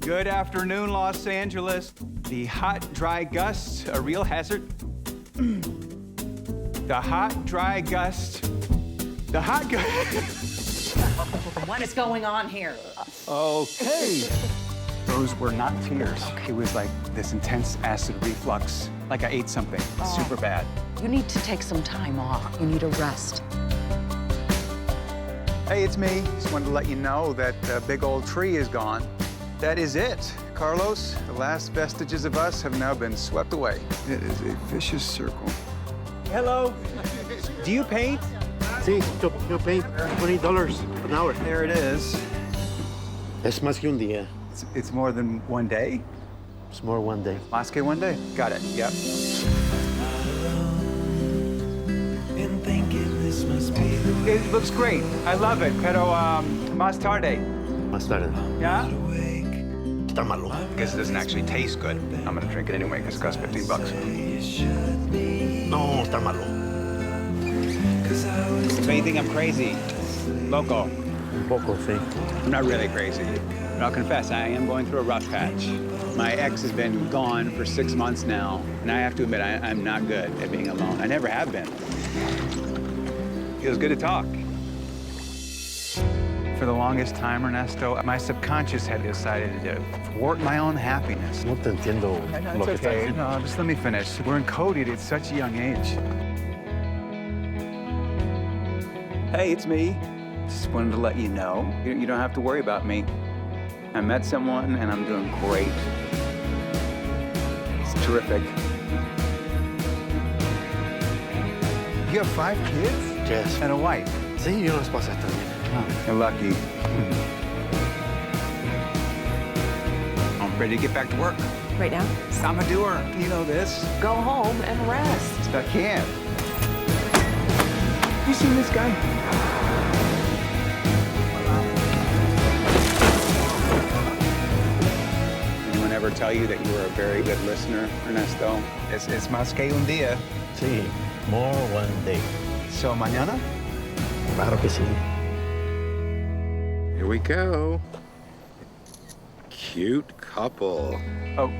Good afternoon, Los Angeles. The hot, dry gust, a real hazard. The hot, dry gust. The hot gust. What is going on here? Okay. Those were not tears. It was like this intense acid reflux, like I ate something super bad. You need to take some time off. You need a rest. Hey, it's me. Just wanted to let you know that the big old tree is gone. That is it. Carlos, the last vestiges of us have now been swept away. It is a vicious circle. Hello. Do you paint? Sí, yo paint $20 an hour. There it is. Es más que un día. It's more than one day? It's more one day. Más que one day. Got it. Yep. It looks great. I love it. Pero más tarde. Más tarde. Yeah? Está malo. I guess it doesn't actually taste good. I'm gonna drink it anyway because it costs $15. No, está malo. So you think I'm crazy? Loco. Un poco, sí. I'm not really crazy. But I'll confess, I am going through a rough patch. My ex has been gone for 6 months now, and I have to admit, I'm not good at being alone. I never have been. Feels good to talk. For the longest time, Ernesto, my subconscious had decided to thwart my own happiness. No te entiendo lo que estás diciendo. No, just let me finish. We're encoded at such a young age. Hey, it's me. Just wanted to let you know. You don't have to worry about me. I met someone, and I'm doing great. It's terrific. You have 5 kids? Yes. And a wife? Sí, yo las pasé también. You're lucky. I'm ready to get back to work. Right now? I'm a doer. You know this. Go home and rest. I can't. You seen this guy? Anyone ever tell you that you were a very good listener, Ernesto? Es más que un día. Sí, more one day. So, mañana? Claro que sí. Here we go. Cute couple. Oh.